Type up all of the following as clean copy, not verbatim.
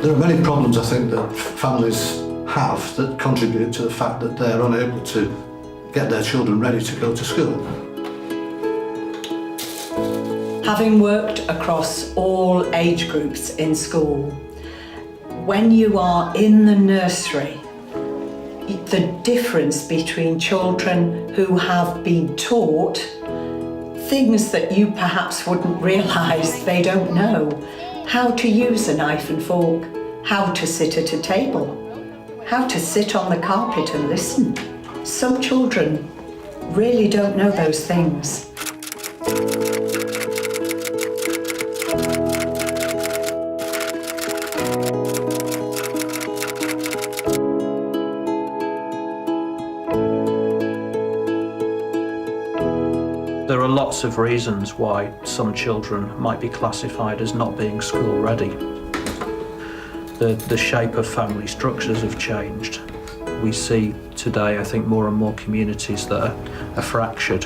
There are many problems, I think, that families have that contribute to the fact that they're unable to get their children ready to go to school. Having worked across all age groups in school, when you are in the nursery, the difference between children who have been taught things that you perhaps wouldn't realise they don't know, how to use a knife and fork, how to sit at a table, how to sit on the carpet and listen. Some children really don't know those things. There are lots of reasons why some children might be classified as not being school ready. The shape of family structures have changed. We see today, I think, more and more communities that are fractured.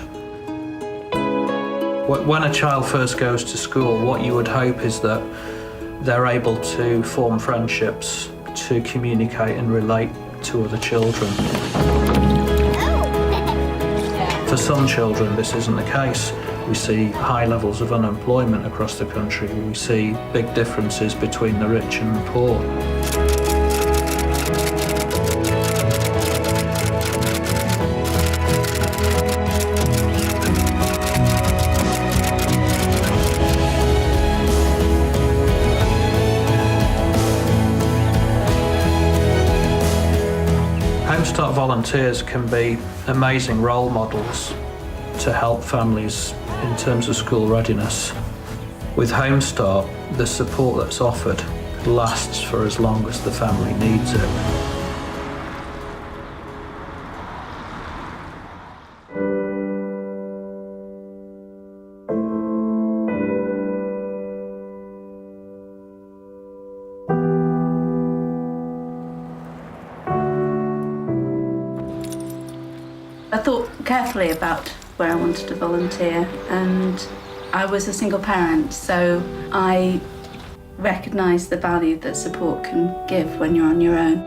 When a child first goes to school, what you would hope is that they're able to form friendships, to communicate and relate to other children. For some children, this isn't the case. We see high levels of unemployment across the country. We see big differences between the rich and the poor. HomeStart volunteers can be amazing role models to help families in terms of school readiness. With HomeStart, the support that's offered lasts for as long as the family needs it. I thought carefully about where I wanted to volunteer, and I was a single parent, so I recognised the value that support can give when you're on your own.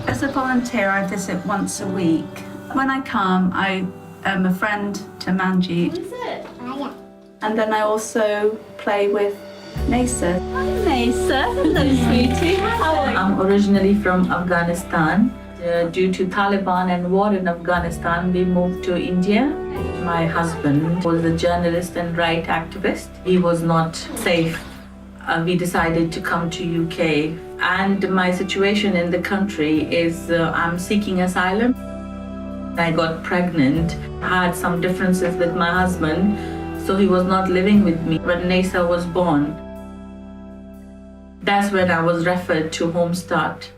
As a volunteer, I visit once a week. When I come, I am a friend to Manjeet. What is it? And then I also play with Nasa. Hi Nasa, hello sweetie, how are you? I'm originally from Afghanistan. Due to Taliban and war in Afghanistan, we moved to India. My husband was a journalist and right activist. He was not safe. We decided to come to UK. And my situation in the country is I'm seeking asylum. I got pregnant, had some differences with my husband, so he was not living with me when Nasa was born. That's when I was referred to HomeStart.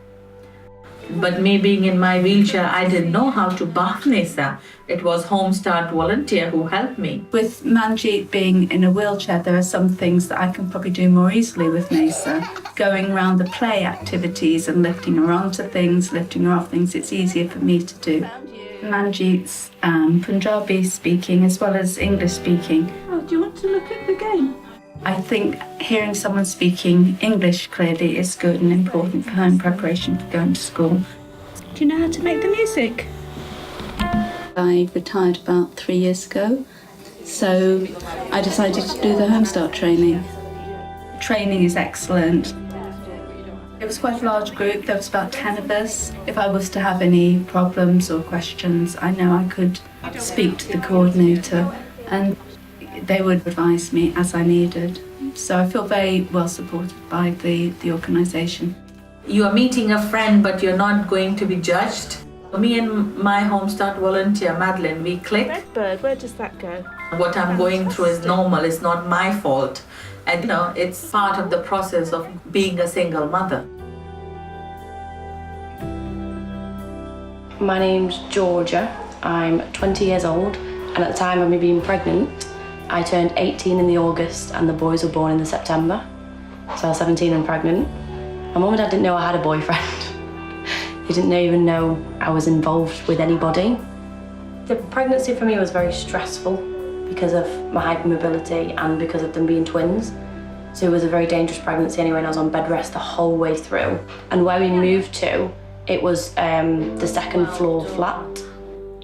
But me being in my wheelchair, I didn't know how to bath Nasa. It was HomeStart volunteer who helped me. With Manjeet being in a wheelchair, there are some things that I can probably do more easily with Nasa. Going around the play activities and lifting her onto things, lifting her off things, it's easier for me to do. Manjeet's Punjabi speaking as well as English speaking. Oh, do you want to look at the game? I think hearing someone speaking English clearly is good and important for her in preparation for going to school. Do you know how to make the music? I retired about 3 years ago, so I decided to do the HomeStart training. Training is excellent. It was quite a large group, there was about 10 of us. If I was to have any problems or questions, I know I could speak to the coordinator and they would advise me as I needed. So I feel very well supported by the organisation. You are meeting a friend, but you're not going to be judged. Me and my HomeStart volunteer, Madeline, we click. Redbird, where does that go? What I'm going through is normal, it's not my fault. And it's part of the process of being a single mother. My name's Georgia. I'm 20 years old, and at the time of me being pregnant, I turned 18 in the August and the boys were born in the September. So I was 17 and pregnant. My mum and dad didn't know I had a boyfriend. They didn't even know I was involved with anybody. The pregnancy for me was very stressful because of my hypermobility and because of them being twins. So it was a very dangerous pregnancy anyway, and I was on bed rest the whole way through. And where we moved to, it was the second floor flat.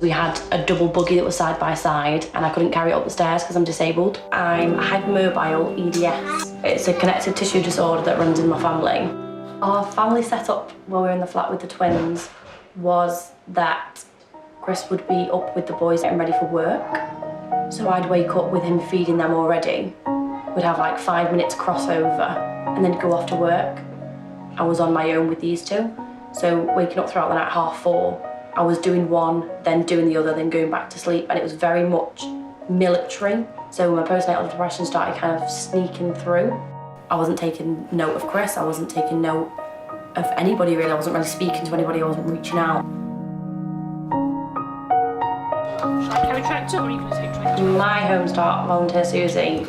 We had a double buggy that was side by side, and I couldn't carry it up the stairs because I'm disabled. I'm hypermobile EDS. It's a connective tissue disorder that runs in my family. Our family setup while we were in the flat with the twins was that Chris would be up with the boys getting ready for work. So I'd wake up with him feeding them already. We'd have like 5 minutes crossover and then go off to work. I was on my own with these two. So waking up throughout the night 4:30, I was doing one, then doing the other, then going back to sleep, and it was very much military. So when my postnatal depression started kind of sneaking through, I wasn't taking note of Chris, I wasn't taking note of anybody really, I wasn't really speaking to anybody, I wasn't reaching out. My HomeStart volunteer Susie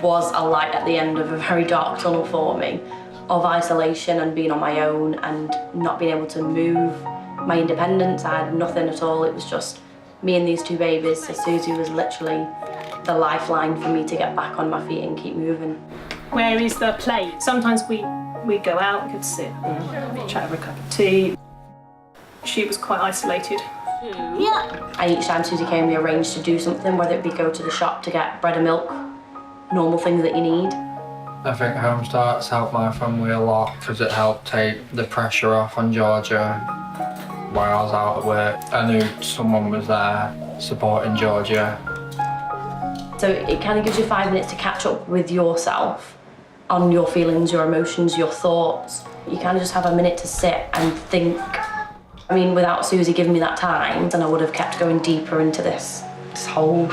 was a light at the end of a very dark tunnel for me, of isolation and being on my own and not being able to move. My independence, I had nothing at all. It was just me and these two babies. So Susie was literally the lifeline for me to get back on my feet and keep moving. Where is the play? Sometimes we go out, we could sit and chat over a cup of tea. She was quite isolated. Yeah. And each time Susie came, we arranged to do something, whether it be go to the shop to get bread and milk, normal things that you need. I think HomeStart's helped my family a lot because it helped take the pressure off on Georgia while I was out at work. I knew someone was there supporting Georgia. So it kind of gives you 5 minutes to catch up with yourself on your feelings, your emotions, your thoughts. You kind of just have a minute to sit and think. I mean, without Susie giving me that time, then I would have kept going deeper into this hole.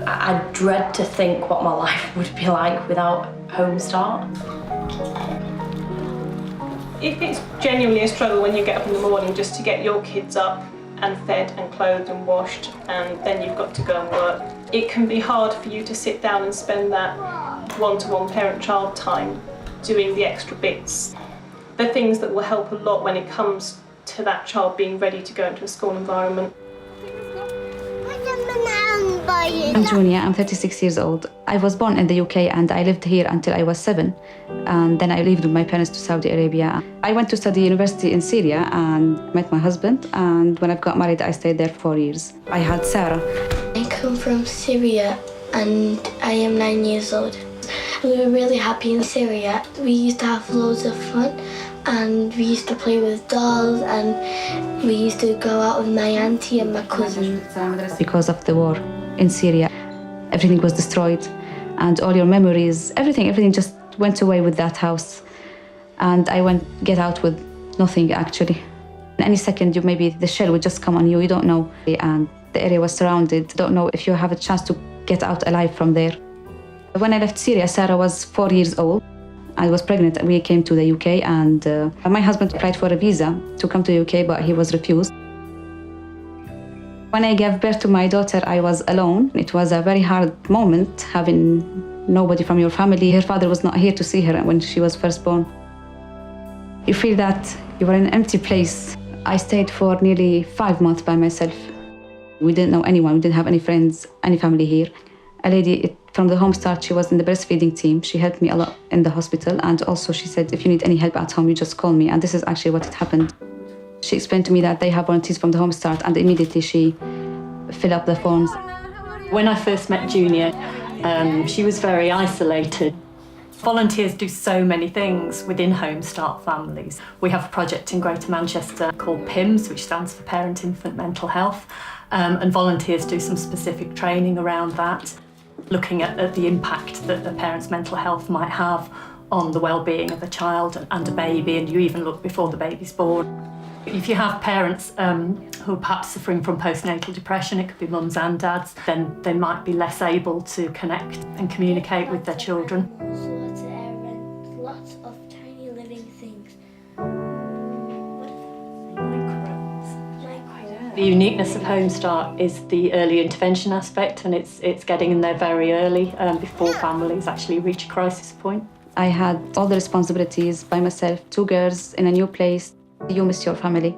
I dread to think what my life would be like without HomeStart. If it's genuinely a struggle when you get up in the morning just to get your kids up and fed and clothed and washed, and then you've got to go and work, it can be hard for you to sit down and spend that one-to-one parent-child time doing the extra bits. The things that will help a lot when it comes to that child being ready to go into a school environment. I'm Junia, I'm 36 years old. I was born in the UK and I lived here until I was 7. And then I lived with my parents to Saudi Arabia. I went to study university in Syria and met my husband. And when I got married, I stayed there 4 years. I had Sarah. I come from Syria and I am 9 years old. We were really happy in Syria. We used to have loads of fun and we used to play with dolls and we used to go out with my auntie and my cousin. Because of the war in Syria, everything was destroyed and all your memories, everything just went away with that house. And I get out with nothing actually. Any second, maybe the shell would just come on you, you don't know. And the area was surrounded, don't know if you have a chance to get out alive from there. When I left Syria, Sarah was 4 years old. I was pregnant. We came to the UK and my husband applied for a visa to come to the UK, but he was refused. When I gave birth to my daughter, I was alone. It was a very hard moment having nobody from your family. Her father was not here to see her when she was first born. You feel that you were in an empty place. I stayed for nearly 5 months by myself. We didn't know anyone. We didn't have any friends, any family here. A lady from the HomeStart, she was in the breastfeeding team. She helped me a lot in the hospital. And also she said, if you need any help at home, you just call me. And this is actually what had happened. She explained to me that they have volunteers from the HomeStart and immediately she filled up the forms. When I first met Junior, she was very isolated. Volunteers do so many things within HomeStart families. We have a project in Greater Manchester called PIMS, which stands for Parent Infant Mental Health, and volunteers do some specific training around that, looking at the impact that the parent's mental health might have on the well-being of a child and a baby, and you even look before the baby's born. If you have parents who are perhaps suffering from postnatal depression, it could be mums and dads, then they might be less able to connect and communicate with their children. Lots of tiny living things. The uniqueness of HomeStart is the early intervention aspect, and it's getting in there very early before families actually reach a crisis point. I had all the responsibilities by myself, 2 girls in a new place. You miss your family.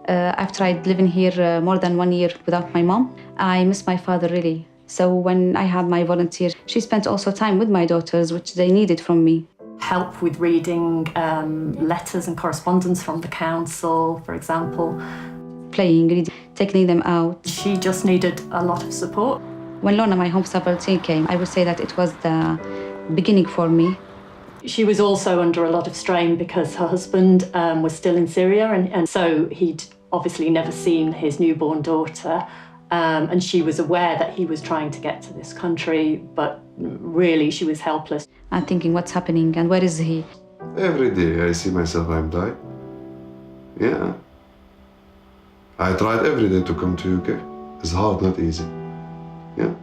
I've tried living here more than 1 year without my mom. I miss my father really So when I had my volunteer, she spent also time with my daughters, which they needed from me. Help with reading letters and correspondence from the council, for example. Playing, reading, taking them out. She just needed a lot of support. When Lorna, my HomeStart volunteer, came, I would say that it was the beginning for me. She was also under a lot of strain because her husband was still in Syria, and so he'd obviously never seen his newborn daughter. And she was aware that he was trying to get to this country, but really she was helpless. I'm thinking, what's happening and where is he? Every day I see myself I'm dying. Yeah. I tried every day to come to UK. It's hard, not easy. Yeah.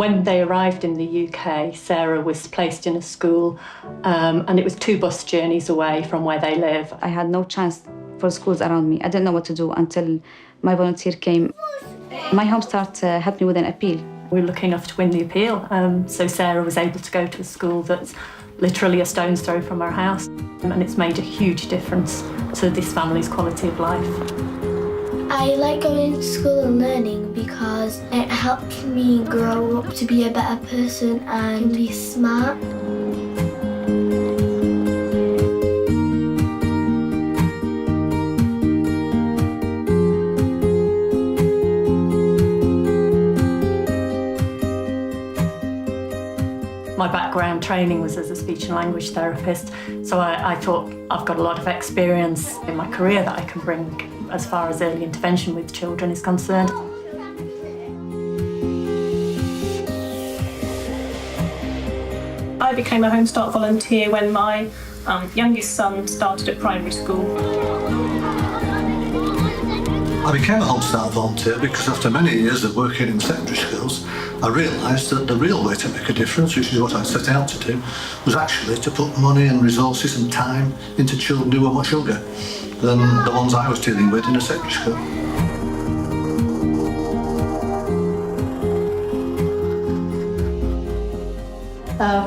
When they arrived in the UK, Sarah was placed in a school, and it was 2 bus journeys away from where they live. I had no chance for schools around me. I didn't know what to do until my volunteer came. My HomeStart helped me with an appeal. We were lucky enough to win the appeal, so Sarah was able to go to a school that's literally a stone's throw from her house, and it's made a huge difference to this family's quality of life. I like going to school and learning because it helps me grow up to be a better person and be smart. My background training was as a speech and language therapist, so I thought I've got a lot of experience in my career that I can bring as far as early intervention with children is concerned. I became a HomeStart volunteer when my youngest son started at primary school. I became a HomeStart volunteer because after many years of working in secondary schools, I realised that the real way to make a difference, which is what I set out to do, was actually to put money and resources and time into children who were much younger than the ones I was dealing with in a secondary school.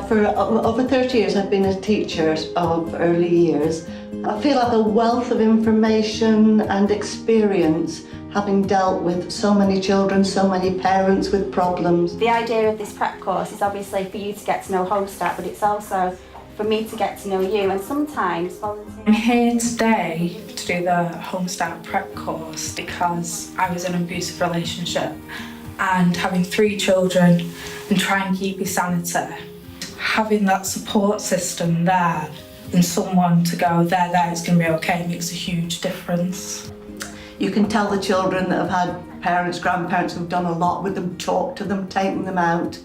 For over 30 years I've been a teacher of early years. I feel I have a wealth of information and experience having dealt with so many children, so many parents with problems. The idea of this prep course is obviously for you to get to know HomeStart, but it's also for me to get to know you, and sometimes volunteering. I'm here today to do the HomeStart prep course because I was in an abusive relationship, and having 3 children and trying to keep your sanity, having that support system there and someone to go, there, it's going to be okay, makes a huge difference. You can tell the children that have had parents, grandparents who've done a lot with them, talked to them, taken them out.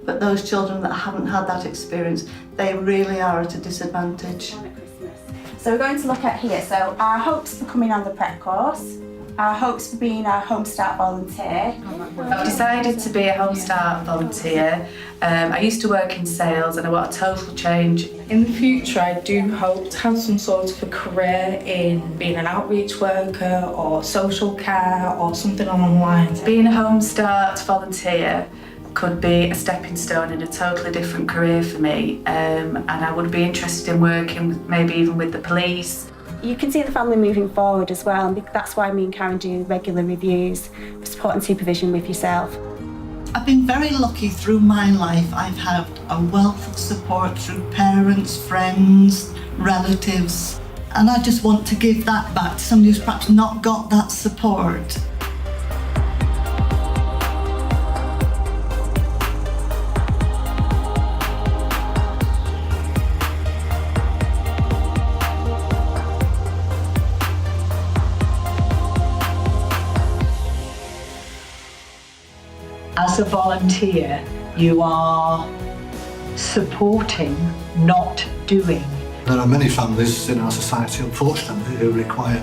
But those children that haven't had that experience, they really are at a disadvantage. So we're going to look at here, so our hopes for coming on the prep course, our hopes for being a HomeStart volunteer. I've decided to be a HomeStart volunteer. I used to work in sales and I want a total change. In the future, I do hope to have some sort of a career in being an outreach worker or social care or something along the lines. Being a HomeStart volunteer could be a stepping stone in a totally different career for me, and I would be interested in working maybe even with the police. You can see the family moving forward as well, and that's why me and Karen do regular reviews for support and supervision with yourself. I've been very lucky through my life. I've had a wealth of support through parents, friends, relatives, and I just want to give that back to somebody who's perhaps not got that support. As a volunteer, you are supporting, not doing. There are many families in our society, unfortunately, who require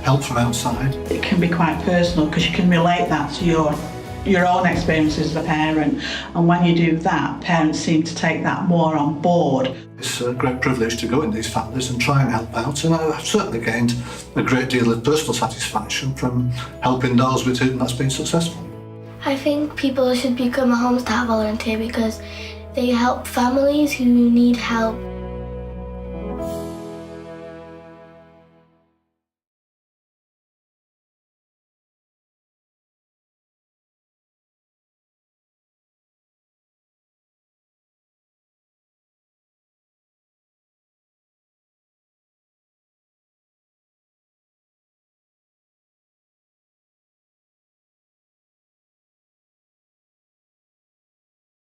help from outside. It can be quite personal because you can relate that to your own experiences as a parent, and when you do that, parents seem to take that more on board. It's a great privilege to go in these families and try and help out, and I've certainly gained a great deal of personal satisfaction from helping those with whom that's been successful. I think people should become a HomeStart volunteer because they help families who need help.